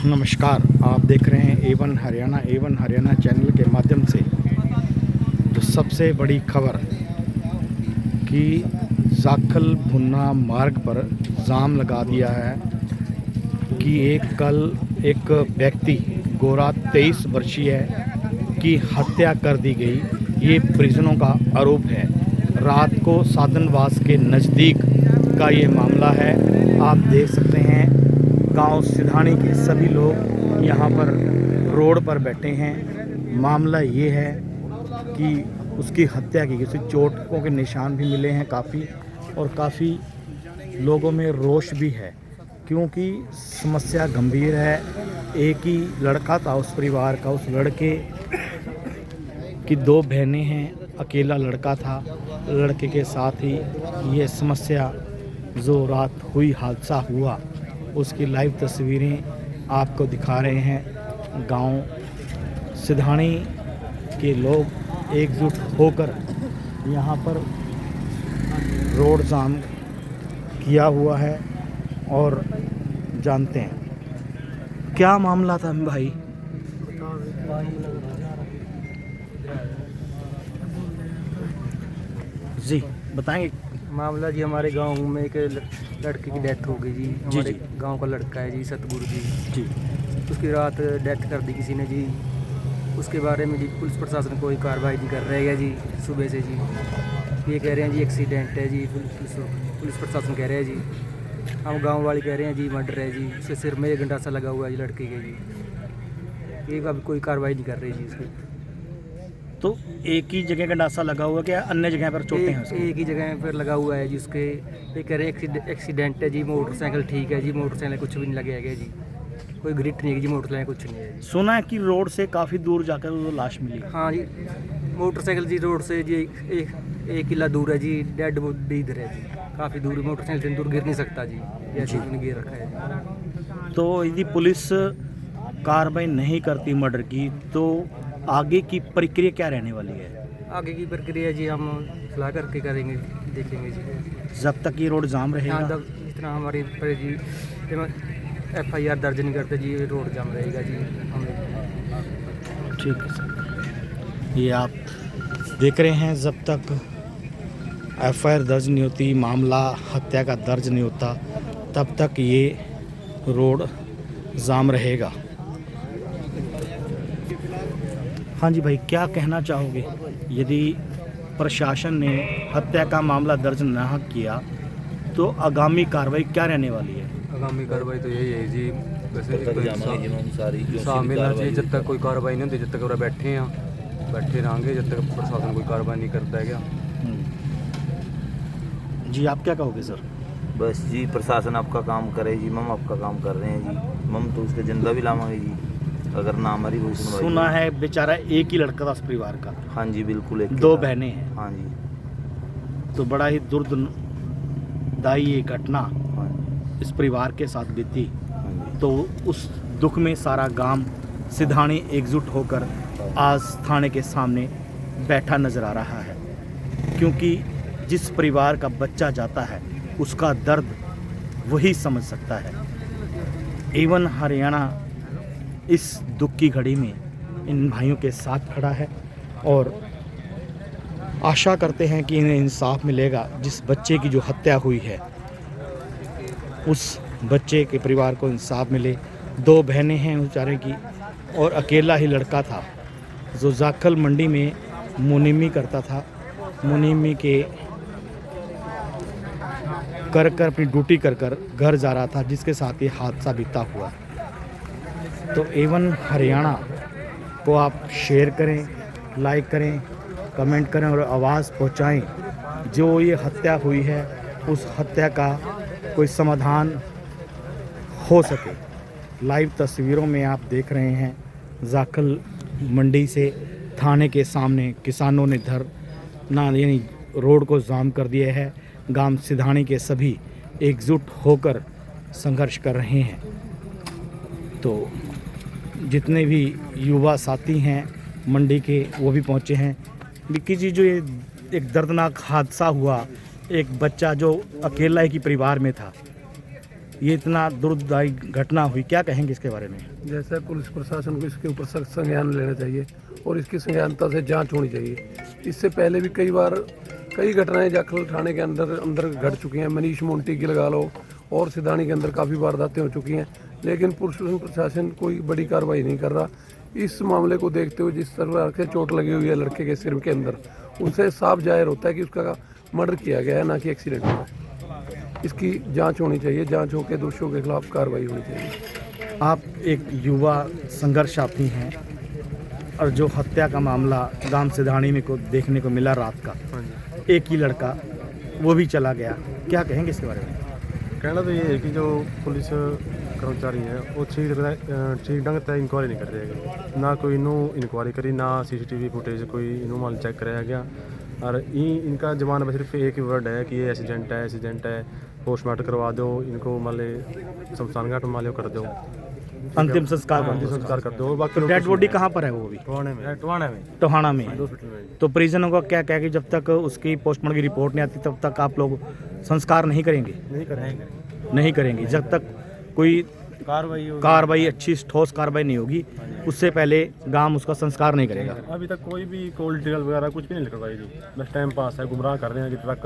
नमस्कार, आप देख रहे हैं एवन हरियाणा चैनल के माध्यम से जो सबसे बड़ी खबर कि जाखल भुन्ना मार्ग पर जाम लगा दिया है कि एक व्यक्ति गोरा 23 वर्षीय की हत्या कर दी गई। ये परिजनों का आरोप है। रात को साधनवास के नज़दीक का ये मामला है। आप देख सकते हैं गांव सिधानी के सभी लोग यहाँ पर रोड पर बैठे हैं। मामला ये है कि उसकी हत्या की गई। चोटों के निशान भी मिले हैं काफ़ी, और काफ़ी लोगों में रोष भी है क्योंकि समस्या गंभीर है। एक ही लड़का था उस परिवार का। उस लड़के की 2 बहनें हैं, अकेला लड़का था। लड़के के साथ ही ये समस्या जो रात हुई, हादसा हुआ, उसकी लाइव तस्वीरें आपको दिखा रहे हैं। गांव सिधानी के लोग एकजुट होकर यहाँ पर रोड जाम किया हुआ है। और जानते हैं क्या मामला था भाई। जी बताएंगे। मामला जी, हमारे गांव में एक लड़के की डेथ हो गई जी। हमारे गांव का लड़का है जी, सतगुरु जी। उसकी रात डेथ कर दी किसी ने जी। उसके बारे में जी पुलिस प्रशासन कोई कार्रवाई नहीं कर रही है जी। सुबह से जी ये कह रहे हैं जी एक्सीडेंट है जी। पुलिस प्रशासन कह रहे हैं जी। हम गांव वाले कह रहे हैं जी मर्डर है जी। उसके सिर में 1 गंडासा लगा हुआ है जी लड़के के जी। ये अब कोई कार्रवाई नहीं कर रही जी इसकी। तो एक ही जगह गंडासा लगा हुआ, क्या अन्य जगह पर चोटें हैं? एक ही जगह पर लगा हुआ है जी उसके। ये कह रहे हैं एक्सीडेंट है जी। मोटरसाइकिल ठीक है जी, मोटरसाइकिल कुछ भी नहीं लगे है जी। कोई ग्रिट नहीं है जी, मोटरसाइकिल कुछ नहीं है जी। सुना है कि रोड से काफ़ी दूर जाकर वो लाश मिली। हाँ जी, मोटरसाइकिल जी रोड से जी 1 किला दूर है जी। डेड बॉडी इधर है जी, काफ़ी दूर। मोटरसाइकिल इतनी दूर गिर नहीं सकता जी, ऐसे ही गिर रखा है जी। तो यदि पुलिस कार्रवाई नहीं करती मर्डर की, तो आगे की प्रक्रिया क्या रहने वाली है? आगे की प्रक्रिया जी हम सलाह करके करेंगे, देखेंगे जी। जब तक ये रोड जाम रहेगा, तब जितना हमारी पर जी FIR दर्ज नहीं करते जी, रोड जाम रहेगा जी। हमें ठीक है सर। ये आप देख रहे हैं, जब तक FIR दर्ज नहीं होती, मामला हत्या का दर्ज नहीं होता, तब तक ये रोड जाम रहेगा। हाँ जी भाई, क्या कहना चाहोगे? यदि प्रशासन ने हत्या का मामला दर्ज न किया तो आगामी कार्रवाई क्या रहने वाली है? आगामी कार्रवाई तो यही है जी। वैसे इंसाफ मिलना चाहिए। जब तक कोई कार्रवाई नहीं होती, जब तक बैठे रहेंगे, जब तक प्रशासन कोई कार्रवाई नहीं करता है। क्या जी आप क्या कहोगे सर? बस जी, प्रशासन आपका काम करे जी। मम आपका काम कर रहे हैं जी। मम तो उसके जिंदा भी लावांगे जी अगर ना हमारी कोई सुनवाई। सुना है बेचारा एक ही लड़का था उस परिवार का। हाँ जी बिल्कुल, एक 2 बहनें हैं। हाँ जी। तो बड़ा ही दुर्दाई ये घटना इस परिवार के साथ बीती। तो उस दुख में सारा गांव सिधानी एकजुट होकर आज थाने के सामने बैठा नजर आ रहा है, क्योंकि जिस परिवार का बच्चा जाता है उसका दर्द वही समझ सकता है। एवन हरियाणा इस दुख की घड़ी में इन भाइयों के साथ खड़ा है और आशा करते हैं कि इन्हें इंसाफ मिलेगा। जिस बच्चे की जो हत्या हुई है उस बच्चे के परिवार को इंसाफ मिले। 2 बहनें हैं बेचारे की, और अकेला ही लड़का था जो जाखल मंडी में मुनीमी करता था। मुनीमी के कर अपनी ड्यूटी कर घर जा रहा था, जिसके साथ ये हादसा बीता हुआ। तो एवन हरियाणा को आप शेयर करें, लाइक करें, कमेंट करें और आवाज़ पहुंचाएं। जो ये हत्या हुई है उस हत्या का कोई समाधान हो सके। लाइव तस्वीरों में आप देख रहे हैं, जाखल मंडी से थाने के सामने किसानों ने धरना यानी रोड को जाम कर दिया है। गांव सिधानी के सभी एकजुट होकर संघर्ष कर रहे हैं। तो जितने भी युवा साथी हैं मंडी के वो भी पहुंचे हैं। विक्की जी, जो ये एक दर्दनाक हादसा हुआ, एक बच्चा जो अकेला ही परिवार में था, ये इतना दुर्दायी घटना हुई, क्या कहेंगे इसके बारे में? जैसे पुलिस प्रशासन को इसके ऊपर सख्त संज्ञान लेना चाहिए और इसकी संज्ञानता से जांच होनी चाहिए। इससे पहले भी कई घटनाएं जाखल थाने के अंदर घट चुकी हैं। मनीष मोंटी की लगा लो और सिधानी के अंदर काफ़ी वारदातें हो चुकी हैं, लेकिन पुलिस प्रशासन कोई बड़ी कार्रवाई नहीं कर रहा। इस मामले को देखते हुए जिस तरह से चोट लगी हुई है लड़के के सिर के अंदर, उससे साफ जाहिर होता है कि उसका मर्डर किया गया है, ना कि एक्सीडेंट हुआ है। इसकी जांच होनी चाहिए, जांच होकर दोषियों के खिलाफ कार्रवाई होनी चाहिए। आप एक युवा संघर्ष साथी हैं और जो हत्या का मामला गांव सिधानी में को देखने को मिला रात का, एक ही लड़का वो भी चला गया, क्या कहेंगे इसके बारे में? कहना तो ये है कि जो पुलिस कर्मचारी हैं वो ठीक ढंग से इंक्वायरी नहीं कर रहे हैं, ना कोई इंक्वायरी करी, ना CCTV फुटेज कोई इनू मान चेक कराया गया। और इनका जमाना में सिर्फ एक ही वर्ड है कि ये एक्सीडेंट है, पोस्टमार्टम करवा दो, इनको मान ले शमशान घाट मान लो कर दो, अंतिम संस्कार कर दो। बाकी डेड बॉडी कहाँ पर है? वो भी टोहाना में। तो परिजनों का क्या कि जब तक उसकी पोस्टमार्टम की रिपोर्ट नहीं आती तब तक आप लोग संस्कार नहीं करेंगे? नहीं करेंगे जब तक कोई कार्रवाई अच्छी ठोस कार्रवाई नहीं होगी, उससे पहले गांव उसका संस्कार नहीं करेगा। अभी तक कोई भी कॉल डिटेल वगैरह कुछ भी नहीं लिखवाई जी, बस टाइम पास है, गुमराह कर रहे हैं कि ट्रक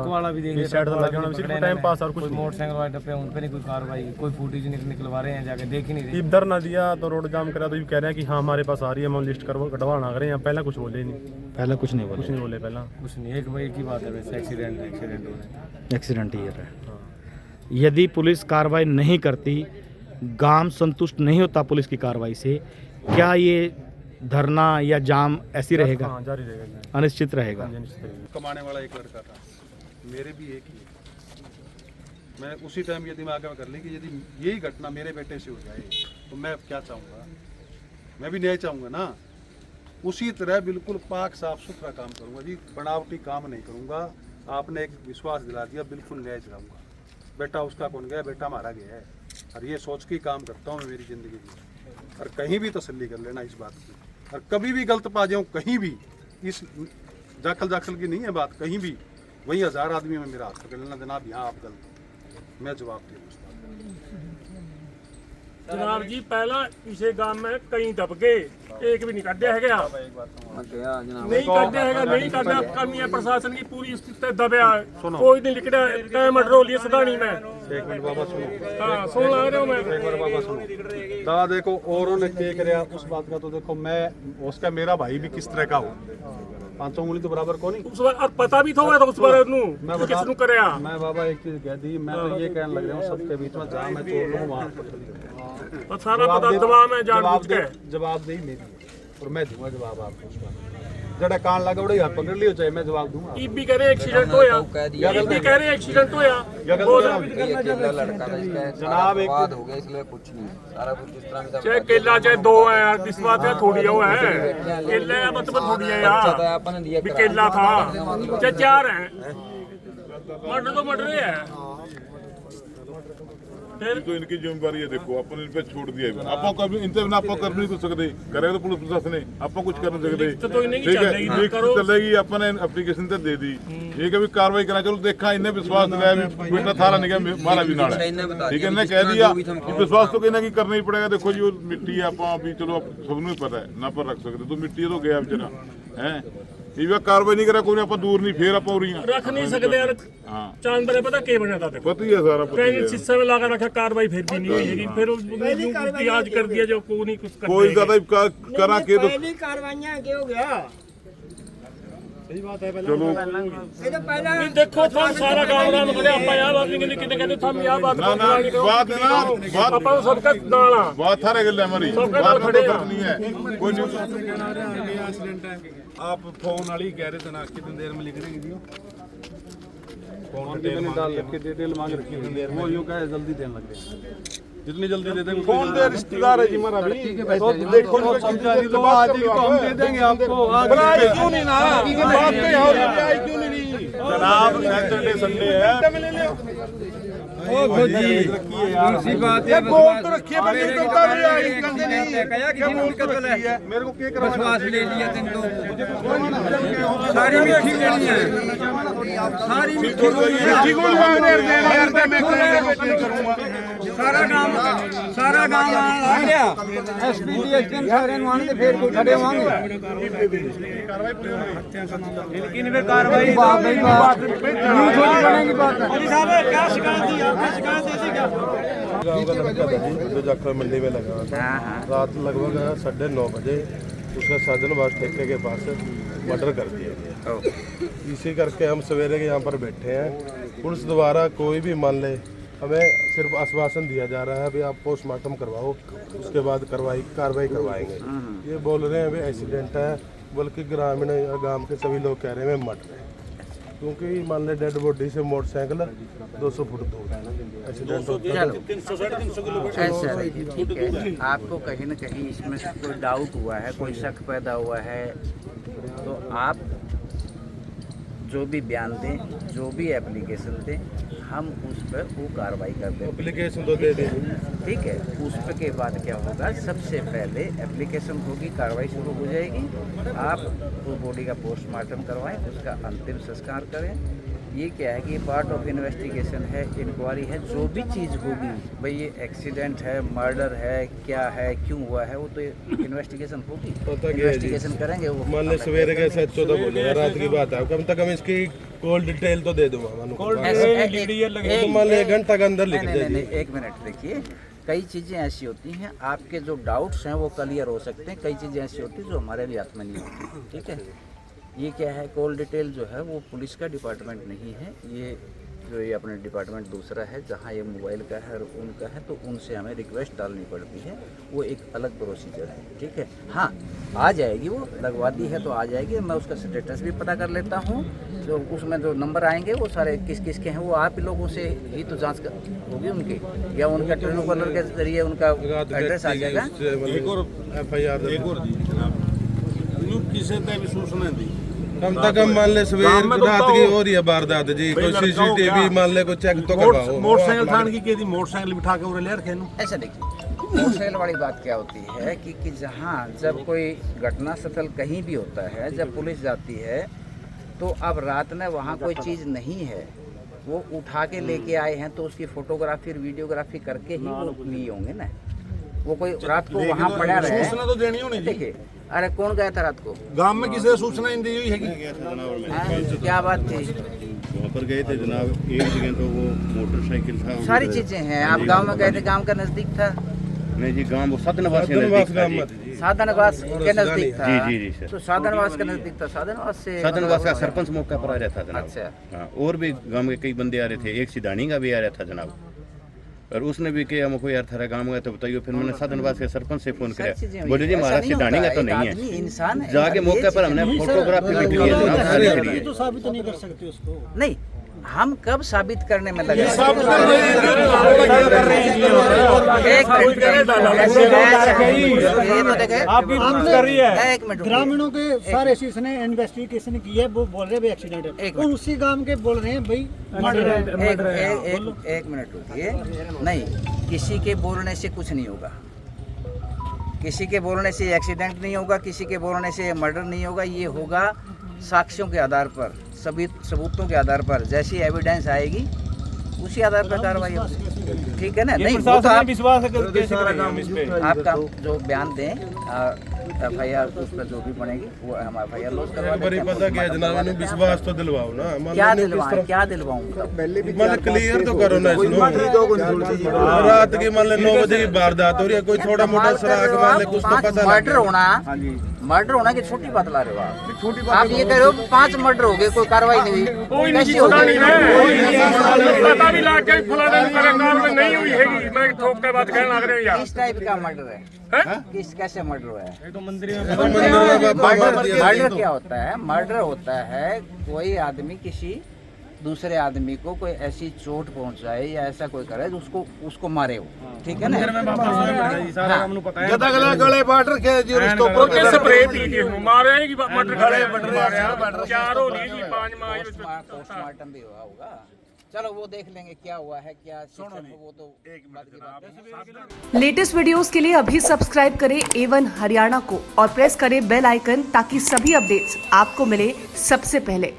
वाला भी देंगे, सिर्फ टाइम पास और कुछ मोटरसाइकिल वाले पे उन पे नहीं कोई कार्रवाई, कोई फुटेज निकलवा रहे हैं, जाके देख ही नहीं रहे। इधर ना दिया तो रोड जाम करा तो ये कह रहे हैं कि हाँ हमारे पास आ रही है, हम लिस्ट कटवाना करें। यहाँ पहले कुछ बोले नहीं, पहले कुछ नहीं बोले पहला कुछ नहीं। एक ही बात है वैसे, एक्सीडेंट ही है। यदि पुलिस कार्रवाई नहीं करती, गांव संतुष्ट नहीं होता पुलिस की कार्रवाई से, क्या ये धरना या जाम ऐसी रहेगा? जारी रहेगा, अनिश्चित रहेगा। कमाने वाला एक लड़का था, मेरे भी एक ही है। मैं उसी टाइम ये दिमाग में कर ली कि यदि यही घटना मेरे बेटे से हो जाए तो मैं क्या चाहूँगा, मैं भी न्याय चाहूँगा ना। उसी तरह बिल्कुल पाक साफ सुथरा काम करूँगा जी, बनावटी काम नहीं करूँगा। आपने एक विश्वास दिला दिया, बिल्कुल न्याय चलाऊँगा। बेटा उसका कौन गया, बेटा मारा गया है, और ये सोच के काम करता हूँ मैं मेरी ज़िंदगी में। और कहीं भी तसल्ली कर लेना इस बात की, और कभी भी गलत पा जाऊँ कहीं भी, इस जाखल की नहीं है बात, कहीं भी वही 1000 आदमी में मेरा हाथ पकड़ लेना, जनाब यहाँ आप गलत, मैं जवाब दे जनाब जी। पहला इसे गांव में कई दबके एक भी नहीं कढ़िया है, नहीं कढ़िया है, नहीं कढ़िया। कमी है प्रशासन की पूरी स्थिति दबया, कोई नहीं लिखड़ा टाइम अटरोलिए सदानी में। एक मिनट बाबा सुनो, हाँ सुन ला रहा हूँ मैं। एक बार बाबा सुनो दादा, देखो औरों ने क्या कराया उस बात का तो देखो, मैं उसका मेरा भाई भी किस तरह का हो, 5 उंगली तो बराबर को नहीं, उस बार और पता भी था तो उस बार किसनु करया। मैं बाबा एक चीज कह दी, मैं तो ये कहने लग रहा हूँ सबके बीच में जहाँ मैं चोर लूँ वहाँ और सारा पता दबा में जानबूझ के जवाबदेही मेरी है और मैं दूंगा जवाब आपको। उसका जड़ा कान लगा उड़े हाथ पकड़ लियो, चाहे मैं जवाब दूंगा। ई भी कह रहे एक्सीडेंट होया, ई भी कह रहे एक्सीडेंट होया। जनाब एक हो गया इसलिए कुछ नहीं, सारा कुछ इस तरह चाहे केला चाहे 2 है यार, इस बात है थोड़ी है, केला का मतलब थोड़ी है यार, भी केला था चाहे 4 है, मर्डर तो मर्डर है। तो इनकी जिम्मेवारी है, देखो अपन इन पे छोड़ दिया है, आपको कभी इनसे बिना आपको कर नहीं तो सकते, करेगा तो पुलिस प्रशासन है, आपको कुछ कर नहीं सकते। ठीक है, लिख चलेगी, अपन एप्लीकेशन तो दे दी, ये कभी कार्रवाई करा, चलो देखा इन्हें विश्वास दिलाया, बेटा थारा नहीं गया मारा भी नाड़ा, ठीक है, इन्हें कह दिया विश्वास तो कहना कि करना ही पड़ेगा। देखो जी वो मिट्टी है, आप अभी चलो सबने पता है ना पर रख सकते, तो मिट्टी तो गया बेचारा है, ये कार्रवाई नहीं करा कोई, आप दूर नहीं फेर आप रख नहीं सकते यार। चांद बड़े पता के बना था, पता ही है सारा, कहीं शीशे में लगा रखा, कार्रवाई फिर भी नहीं हुई, फिर आज कर दिया जो को नहीं कुछ कर कोई ज्यादा करा के तो पहली कार्रवाइयां के हो गया। सही बात है। चलो ये तो पहला देखो था सारा गांव राम करे आपा यार बात नहीं कितने कहते था मैं बात ना ना बात ना बात पापा सबका नाला बात थारे गल हमारी बात में तो फर्क नहीं है कोई एक्सीडेंट है। आप फोन वाली कह रहे थे ना, कितनी देर में लिख देंगे जी? फोन मैंने डाल के डिटेल मांग रखी है, वो यूं कहे जल्दी देने लग गए, जितनी जल्दी दे देंगे। कौन दे रिश्तेदार है जी हमारा भी, तो देखो तो आज को हम दे देंगे आपको। आज क्यों नहीं ना बात तो यार आई क्यों नहीं जनाब, सैटरडे संडे है, बोल तो रखिए बंदे तो उतार लिया आई कंधे नहीं कहा किसी ने कत्ल है मेरे को क्या करवाना विश्वास ले लिया तुम तो सारी मिठी लेनी है सारी मिठी यार मैं करूंगा सारा गांव आ गया एसपी डीएसपी सारे नु आने फिर कोई खड़े होंगे लेकिन वे कार्रवाई बात बनेगी बात अली साहब क्या शिकायत दी आपने शिकायत दी थी क्या गाँव का लड़का था जी जो जाखल मंडी में लगा हुआ था रात लगभग 9:30 बजे उसका साधनवास ठेके के पास मर्डर कर दिया गया। इसी करके हम सवेरे के यहाँ पर बैठे हैं। पुलिस द्वारा कोई भी मान ले हमें सिर्फ आश्वासन दिया जा रहा है अभी आप पोस्टमार्टम करवाओ उसके बाद कार्रवाई करवाएंगे। ये बोल रहे हैं अभी एक्सीडेंट है, बल्कि ग्रामीण या गांव के सभी लोग कह रहे हैं मर्डर है, क्योंकि मान ले डेड बॉडी से मोटरसाइकिल 200 फुट दूर एक्सीडेंट होता है। ऐसा देखिए, ठीक है, आपको कहीं ना कहीं इसमें से कोई डाउट हुआ है, कोई शक पैदा हुआ है, तो आप जो भी बयान दें, जो भी एप्लीकेशन दें, हम उस पर वो कार्रवाई कर दें। एप्लीकेशन तो दे दें, ठीक है। उस पर के बाद क्या होगा, सबसे पहले एप्लीकेशन होगी, कार्रवाई शुरू हो जाएगी, आप उस बॉडी का पोस्टमार्टम करवाएं, उसका अंतिम संस्कार करें। ये क्या है कि पार्ट ऑफ इन्वेस्टिगेशन है, इंक्वायरी है, जो भी चीज़ होगी, भाई ये एक्सीडेंट है, मर्डर है, क्या है, क्यों हुआ है, वो तो इन्वेस्टिगेशन होगी, इन्वेस्टिगेशन करेंगे वो। मान ले सवेरे के 7-14 बोले रात की बात है, कम तक हम इसकी कॉल डिटेल तो दे दूंगा। तो मान ले 1 घंटा के अंदर लिख दे। नहीं, 1 मिनट देखिए, कई चीज़ें ऐसी होती हैं, आपके जो डाउट्स हैं वो क्लियर हो सकते हैं, कई चीज़ें ऐसी होती हैं जो हमारे भी हाथ में नहीं होती, ठीक है। ये क्या है, कॉल डिटेल जो है वो पुलिस का डिपार्टमेंट नहीं है, ये अपने डिपार्टमेंट दूसरा है, जहाँ ये मोबाइल का है और उनका है, तो उनसे हमें रिक्वेस्ट डालनी पड़ती है, वो एक अलग प्रोसीजर है, ठीक है। हाँ, आ जाएगी, वो लगवा दी है तो आ जाएगी, मैं उसका स्टेटस भी पता कर लेता हूँ, जो उसमें जो नंबर आएंगे वो सारे किस किस के हैं, वो आप ही लोगों से ही तो जांच होगी उनकी, या उनका ट्रेन कॉलर के जरिए उनका एड्रेस आ जाएगा। एक और FIR किसी ने भी सूचना दी, कम तक हम मान ले सवेर रात की हो रही है वारदात जी, कोई CCTV मान ले कोई चेक तो करवाओ। मोटरसाइकिल थान की कहती मोटरसाइकिल बिठा के उरे ले रखे नु। ऐसा देखिए, मोटरसाइकिल वाली बात क्या होती है कि जहाँ जब कोई घटना स्थल कहीं भी होता है, जब पुलिस जाती है, तो अब रात में वहाँ कोई चीज़ नहीं है, वो उठा के लेके आए हैं, तो उसकी फोटोग्राफी और वीडियोग्राफी करके ही वो लिए होंगे ना। वो कोई रात को वहाँ पड़ा रहे, सूचना तो देनी होनी। देखिए, अरे कौन गया था रात को गांव में किसी ने सूचना नहीं दी हुई है? क्या बात थी? वहाँ पर गए थे जनाब, एक जगह तो वो मोटरसाइकिल था, सारी चीजें हैं। आप गांव में गए थे, गांव का नजदीक था? नहीं जी, गांव वो साधनवास के नजदीक था जी। साधनवास के नजदीक था? जी सर। तो साधनवास के नजदीक था, साधनवास का सरपंच मौका पर आ रहा था जनाब। अच्छा। हाँ, और भी गांव के कई बंदे आ रहे थे, एक सिधानी का भी आ रहा था जनाब, और उसने भी कहा हमको यार थारा गांव में तो बताइए। फिर मैंने साधनवास के सरपंच से फोन किया, बोले जी महाराज सिधानी का तो नहीं है। इंसान जाके मौके पर हमने फोटोग्राफी भी की है जनाब, सारी करी है। तो साबित नहीं कर सकते उसको। नहीं, हम कब साबित करने में लगे? ग्रामीणों के सारे शीर्ष ने इन्वेस्टिगेशन की है, वो बोल रहे हैं एक्सीडेंट है, और उसी गांव के बोल रहे हैं भाई एक मिनट रुकिए। नहीं, किसी के बोलने से कुछ नहीं होगा, किसी के बोलने से एक्सीडेंट नहीं होगा, किसी के बोलने से मर्डर नहीं होगा। ये होगा साक्ष्यों के आधार पर, सभी सबूतों के आधार पर, जैसी एविडेंस आएगी उसी आधार पर कार्रवाई होगी, ठीक है ना। नहीं, वो तो आप विश्वास आपका जो बयान दें, FIR उस पर जो भी बनेगी वो हम FIR लॉन्च करवा देंगे। पता क्या जनाब, इन्हें विश्वास तो दिलवाओ ना। क्या दिलवाऊं? मतलब क्लियर तो करो ना इसको। रात की मान ले 9 बजे की वारदात हो रही है, कोई थोड़ा मोटा सराग मान ले, कुछ तो पता मर्डर होना की छोटी बात ला रहे हो आप ये कह रहे हो 5 मर्डर हो गए, कोई कार्रवाई नहीं हुई, कैसी होगी? पता भी ला के फलाने में नहीं हुई है, मैं ठोक के बात कहने लग रहे हैं यार। किस टाइप का मर्डर है? किस कैसे मर्डर हुआ है? मर्डर क्या होता है? मर्डर होता है कोई आदमी किसी दूसरे आदमी को कोई ऐसी चोट पहुंचाए या ऐसा कोई करे उसको मारे हो, ठीक है ना। गले बांट रखे जी, और इसके ऊपर स्प्रे पी के मारे कि मर्डर गले मारे 4 हो ली 5 मार। पोस्टमार्टम भी हुआ होगा। चलो वो देख लेंगे क्या हुआ है, क्या सिस्टम है, वो तो बात की बात है। लेटेस्ट वीडियोस के लिए अभी सब्सक्राइब करें A1 हरियाणा को और प्रेस करें बेल आइकन ताकि सभी अपडेट्स आपको मिले सबसे पहले।